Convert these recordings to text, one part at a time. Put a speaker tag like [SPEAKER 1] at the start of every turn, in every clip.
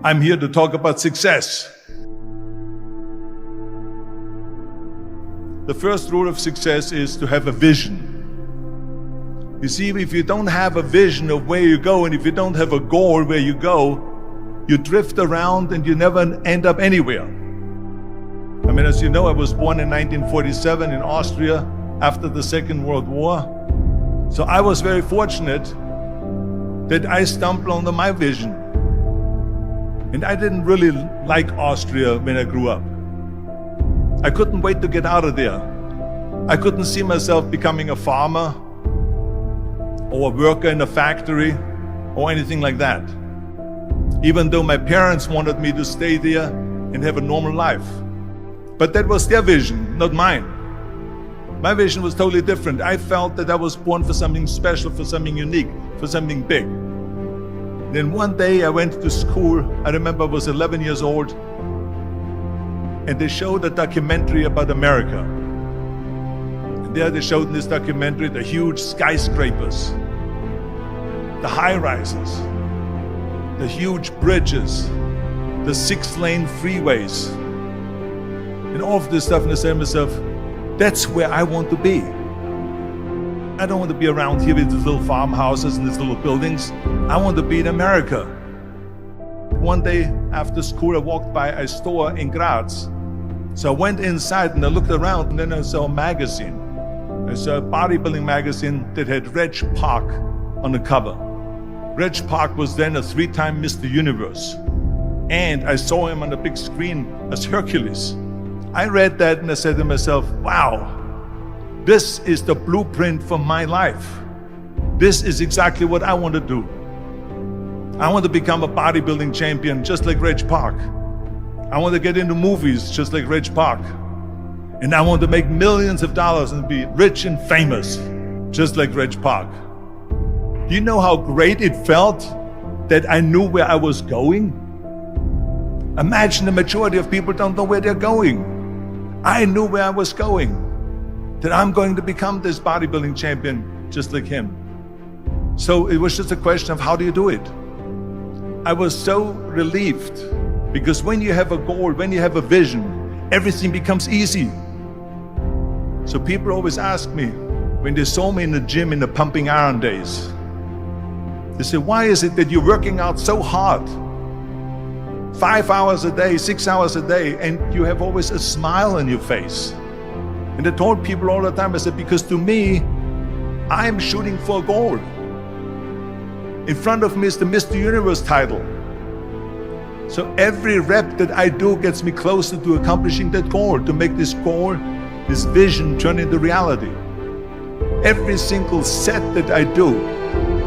[SPEAKER 1] I'm here to talk about success. The first rule of success is to have a vision. You see, if you don't have a vision of where you go, and if you don't have a goal where you go, you drift around and you never end up anywhere. I mean, as you know, I was born in 1947 in Austria after the Second World War. So I was very fortunate that I stumbled onto my vision. And I didn't really like Austria when I grew up. I couldn't wait to get out of there. I couldn't see myself becoming a farmer or a worker in a factory or anything like that. Even though my parents wanted me to stay there and have a normal life. But that was their vision, not mine. My vision was totally different. I felt that I was born for something special, for something unique, for something big. Then one day I went to school. I remember I was 11 years old, and they showed a documentary about America. And there they showed in this documentary the huge skyscrapers, the high-rises, the huge bridges, the 6-lane freeways, and all of this stuff. And I said to myself, that's where I want to be. I don't want to be around here with these little farmhouses and these little buildings. I want to be in America. One day after school, I walked by a store in Graz. So I went inside and I looked around, and then I saw a magazine. I saw a bodybuilding magazine that had Reg Park on the cover. Reg Park was then a 3-time Mr. Universe. And I saw him on the big screen as Hercules. I read that and I said to myself, wow, this is the blueprint for my life. This is exactly what I want to do. I want to become a bodybuilding champion just like Reg Park. I want to get into movies just like Reg Park. And I want to make millions of dollars and be rich and famous just like Reg Park. Do you know how great it felt that I knew where I was going? Imagine the majority of people don't know where they're going. I knew where I was going, that I'm going to become this bodybuilding champion just like him. So it was just a question of how do you do it? I was so relieved, because when you have a goal, when you have a vision, everything becomes easy. So people always ask me, when they saw me in the gym in the pumping iron days, they say, why is it that you're working out so hard? 5 hours a day, 6 hours a day, and you have always a smile on your face. And I told people all the time, I said, because to me, I'm shooting for a goal. In front of me is the Mr. Universe title. So every rep that I do gets me closer to accomplishing that goal, to make this goal, this vision turn into reality. Every single set that I do,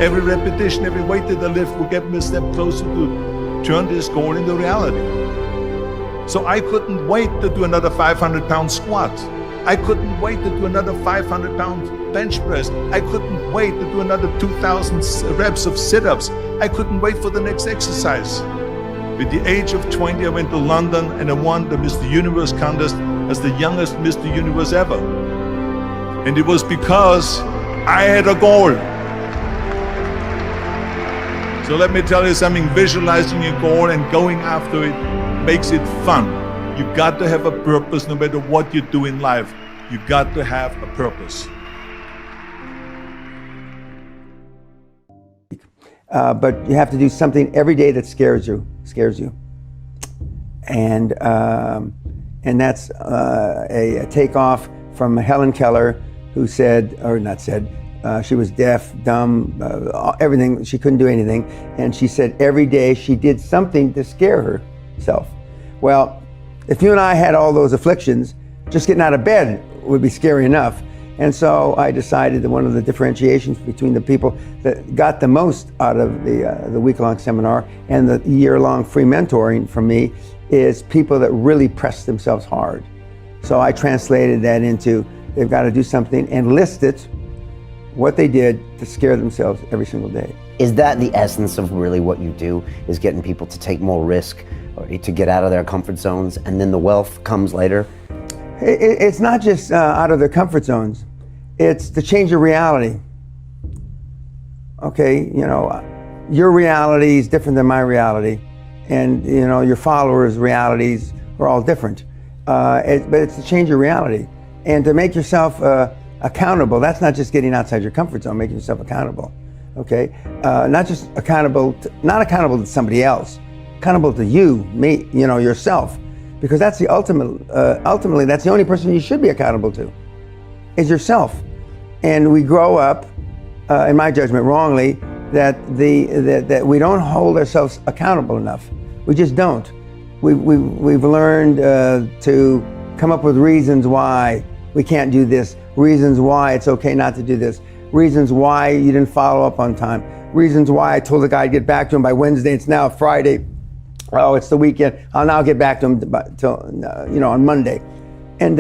[SPEAKER 1] every repetition, every weight that I lift will get me a step closer to turn this goal into reality. So I couldn't wait to do another 500-pound squat. I couldn't wait to do another 500-pound bench press. I couldn't wait to do another 2,000 reps of sit-ups. I couldn't wait for the next exercise. At the age of 20, I went to London and I won the Mr. Universe contest as the youngest Mr. Universe ever. And it was because I had a goal. So let me tell you something, visualizing your goal and going after it makes it fun. You got to have a purpose no matter what you do in life. You got to have a purpose.
[SPEAKER 2] But you have to do something every day that scares you. And that's a takeoff from Helen Keller, who said, or not said, she was deaf, dumb, everything. She couldn't do anything. And she said every day she did something to scare herself. Well, if you and I had all those afflictions, just getting out of bed would be scary enough. And so I decided that one of the differentiations between the people that got the most out of the week-long seminar and the year-long free mentoring from me is people that really press themselves hard. So I translated that into they've got to do something and list it, what they did to scare themselves every single day.
[SPEAKER 3] Is that the essence of really what you do, is getting people to take more risk or to get out of their comfort zones, and then the wealth comes later?
[SPEAKER 2] It's not just out of their comfort zones. It's to change your reality. Okay, you know, your reality is different than my reality. and your followers' realities are all different. But it's to change your reality and to make yourself accountable. That's not just getting outside your comfort zone, making yourself accountable. Okay, not just accountable, not accountable to somebody else, accountable to you, me, yourself, because that's the ultimately that's the only person you should be accountable to, is yourself. And we grow up, in my judgment, wrongly, that that we don't hold ourselves accountable enough. We just don't. We've learned to come up with reasons why we can't do this, reasons why it's okay not to do this, reasons why you didn't follow up on time, reasons why I told the guy to get back to him by Wednesday, it's now Friday, oh, it's the weekend, I'll now get back to him on Monday. And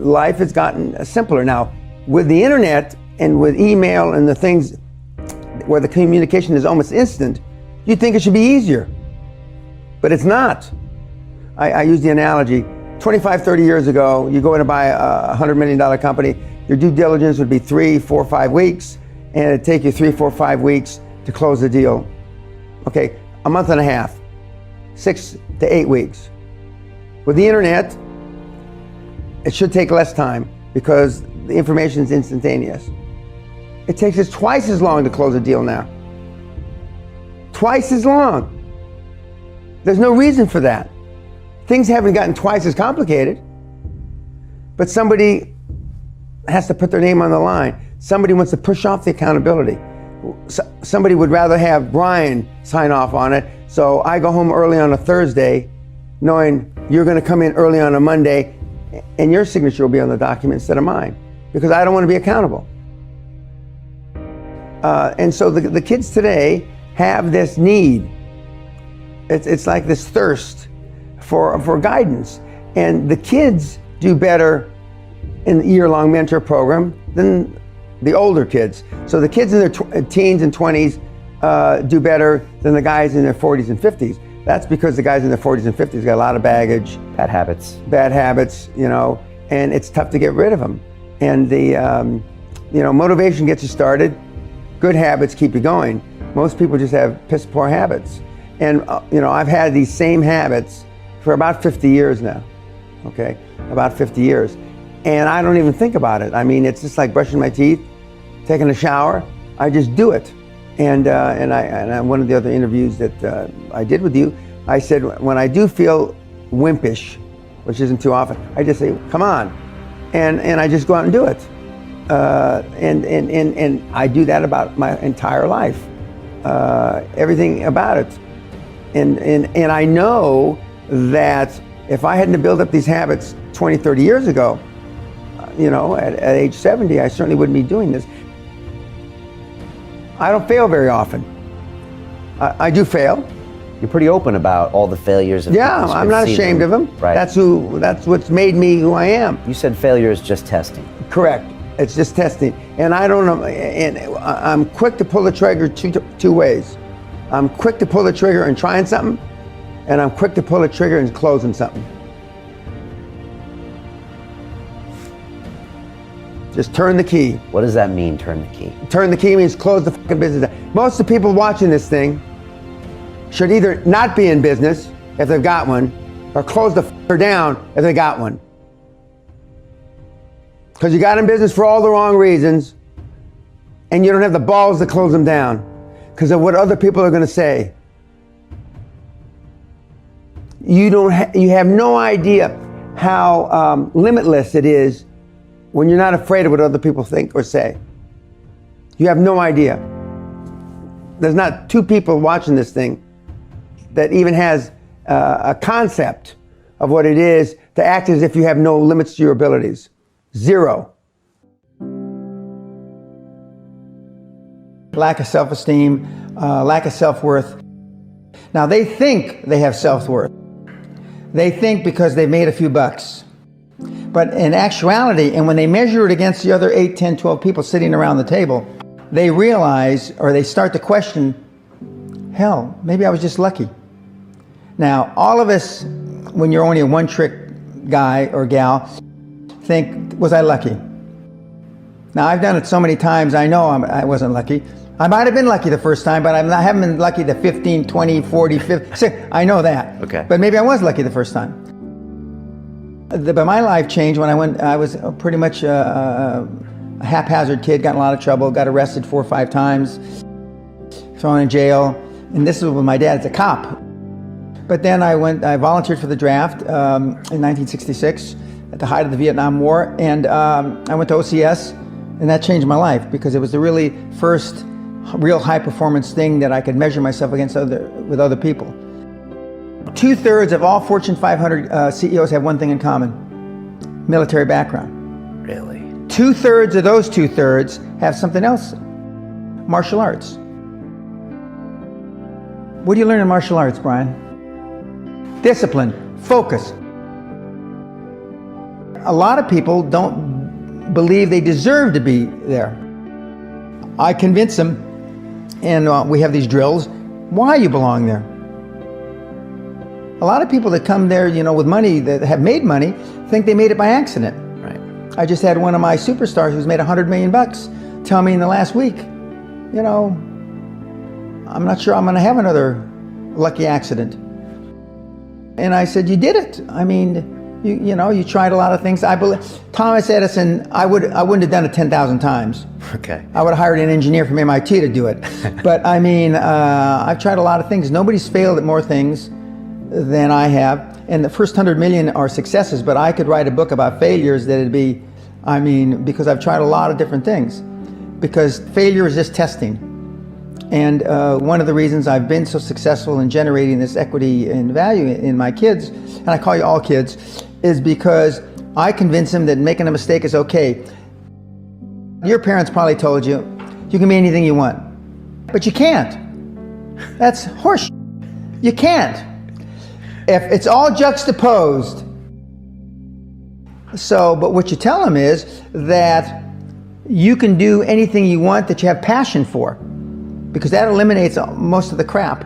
[SPEAKER 2] life has gotten simpler now. With the internet and with email and the things where the communication is almost instant, you'd think it should be easier, but it's not. I use the analogy, 25, 30 years ago, you go in to buy a $100 million company, your due diligence would be 3, 4, 5 weeks, and it'd take you 3, 4, 5 weeks to close the deal. Okay, a month and a half, 6 to 8 weeks. With the internet, it should take less time because the information is instantaneous. It takes us twice as long to close a deal now. Twice as long. There's no reason for that. Things haven't gotten twice as complicated, but somebody has to put their name on the line. Somebody wants to push off the accountability. Somebody would rather have Brian sign off on it, so I go home early on a Thursday knowing you're going to come in early on a Monday and your signature will be on the document instead of mine, because I don't want to be accountable. And so the kids today have this need. It's like this thirst for guidance. And the kids do better in the year-long mentor program than the older kids. So the kids in their teens and 20s do better than the guys in their 40s and 50s. That's because the guys in their 40s and 50s got a lot of baggage.
[SPEAKER 3] Bad habits,
[SPEAKER 2] and it's tough to get rid of them. And the, motivation gets you started. Good habits keep you going. Most people just have piss poor habits. And, I've had these same habits for about 50 years now, okay? About 50 years. And I don't even think about it. I mean, it's just like brushing my teeth, taking a shower. I just do it. And one of the other interviews that I did with you, I said, when I do feel wimpish, which isn't too often, I just say, come on. And I just go out and do it. And I do that about my entire life. Everything about it. And I know that if I hadn't built up these habits 20, 30 years ago, at age 70, I certainly wouldn't be doing this. I don't fail very often. I do fail.
[SPEAKER 3] You're pretty open about all the failures.
[SPEAKER 2] Yeah, I'm not ashamed of them.
[SPEAKER 3] Right.
[SPEAKER 2] That's what's made me who I am.
[SPEAKER 3] You said failure is just testing.
[SPEAKER 2] Correct. It's just testing. And I don't know, and I'm quick to pull the trigger two ways. I'm quick to pull the trigger and trying something, and I'm quick to pull the trigger and closing something. Just turn the key.
[SPEAKER 3] What does that mean, turn the key?
[SPEAKER 2] Turn the key means close the fucking business down. Most of the people watching this thing should either not be in business if they've got one, or close the fucker down if they got one. Because you got in business for all the wrong reasons, and you don't have the balls to close them down because of what other people are going to say. You have no idea how limitless it is when you're not afraid of what other people think or say. You have no idea. There's not two people watching this thing that even has a concept of what it is to act as if you have no limits to your abilities. Zero. Lack of self-esteem, lack of self-worth. Now they think they have self-worth. They think because they've made a few bucks. But in actuality, and when they measure it against the other 8, 10, 12 people sitting around the table, they realize, or they start to question, hell, maybe I was just lucky. Now, all of us, when you're only a one-trick guy or gal, think, was I lucky? Now, I've done it so many times, I know I wasn't lucky, I might have been lucky the first time, but I haven't been lucky the 15, 20, 40, 50. I know that.
[SPEAKER 3] Okay.
[SPEAKER 2] But maybe I was lucky the first time. But my life changed when I was pretty much a haphazard kid, got in a lot of trouble, got arrested 4 or 5 times, thrown in jail. And this was with my dad as a cop. But then I volunteered for the draft in 1966 at the height of the Vietnam War. And I went to OCS, and that changed my life because it was the really first real high performance thing that I could measure myself against with other people. 2/3 of all Fortune 500 CEOs have one thing in common: military background.
[SPEAKER 3] Really?
[SPEAKER 2] 2/3 of those 2/3 have something else: martial arts. What do you learn in martial arts, Brian? Discipline, focus. A lot of people don't believe they deserve to be there. I convince them, and we have these drills, why you belong there. A lot of people that come there, with money, that have made money, think they made it by accident.
[SPEAKER 3] Right.
[SPEAKER 2] I just had one of my superstars who's made $100 million tell me in the last week, I'm not sure I'm going to have another lucky accident. And I said, you did it. I mean, you tried a lot of things. I believe Thomas Edison, I wouldn't have done it 10,000 times.
[SPEAKER 3] Okay.
[SPEAKER 2] I would have hired an engineer from MIT to do it. But I mean, I've tried a lot of things. Nobody's failed at more things than I have. And the first 100 million are successes, but I could write a book about failures that'd be, because I've tried a lot of different things. Because failure is just testing. And one of the reasons I've been so successful in generating this equity and value in my kids, and I call you all kids, is because I convince them that making a mistake is okay. Your parents probably told you, you can be anything you want, but you can't. That's horseshit. You can't. If it's all juxtaposed. But what you tell them is that you can do anything you want that you have passion for, because that eliminates most of the crap.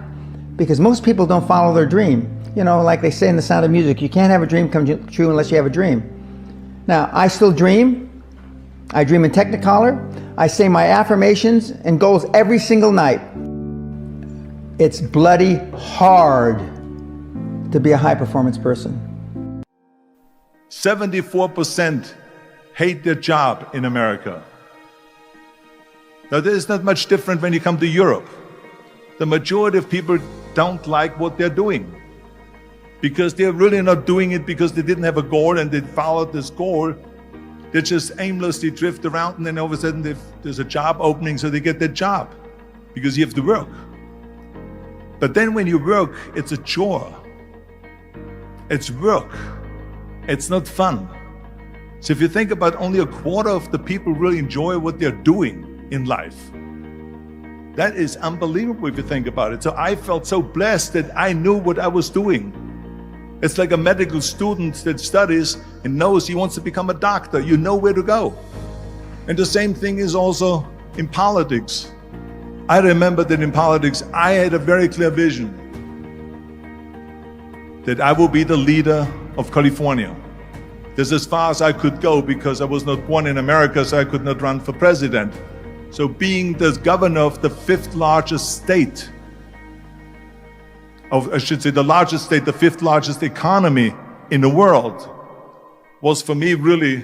[SPEAKER 2] Because most people don't follow their dream. Like they say in The Sound of Music, you can't have a dream come true unless you have a dream. Now, I still dream. I dream in Technicolor. I say my affirmations and goals every single night. It's bloody hard to be a high performance person.
[SPEAKER 1] 74% hate their job in America. Now, this is not much different when you come to Europe. The majority of people don't like what they're doing because they're really not doing it because they didn't have a goal and they followed this goal. They just aimlessly drift around, and then all of a sudden there's a job opening, so they get that job because you have to work. But then when you work, it's a chore. It's work. It's not fun. So if you think about only 1/4 of the people really enjoy what they're doing in life, that is unbelievable if you think about it. So I felt so blessed that I knew what I was doing. It's like a medical student that studies and knows he wants to become a doctor. You know where to go. And the same thing is also in politics. I remember that in politics, I had a very clear vision that I will be the leader of California. That's as far as I could go because I was not born in America, so I could not run for president. So being the governor of the 5th largest state, the largest state, the 5th largest economy in the world, was for me really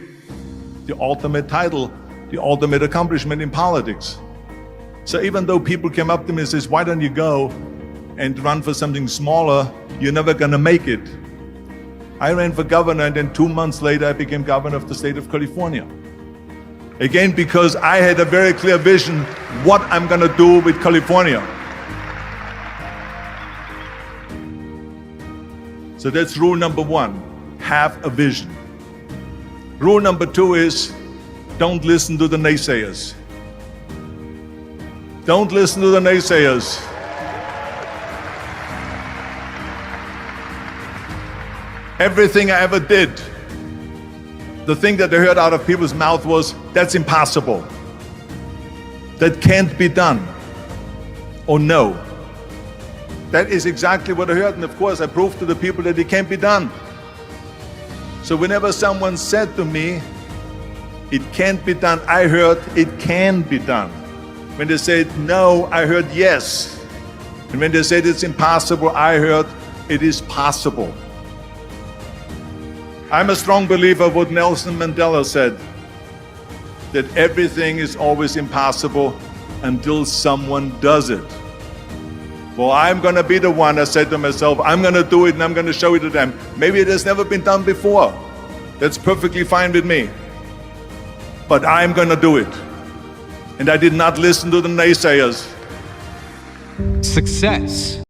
[SPEAKER 1] the ultimate title, the ultimate accomplishment in politics. So even though people came up to me and says, why don't you go and run for something smaller, you're never gonna make it. I ran for governor, and then 2 months later I became governor of the state of California. Again, because I had a very clear vision what I'm gonna do with California. So that's rule number 1, have a vision. Rule number 2 is, don't listen to the naysayers. Don't listen to the naysayers. Everything I ever did, the thing that I heard out of people's mouth was, that's impossible. That can't be done. Or no. That is exactly what I heard, and of course I proved to the people that it can't be done. So whenever someone said to me, it can't be done, I heard, it can be done. When they said no, I heard yes. And when they said it's impossible, I heard it is possible. I'm a strong believer of what Nelson Mandela said, that everything is always impossible until someone does it. Well, I'm going to be the one, I said to myself, I'm going to do it and I'm going to show it to them. Maybe it has never been done before. That's perfectly fine with me. But I'm going to do it. And I did not listen to the naysayers.
[SPEAKER 4] Success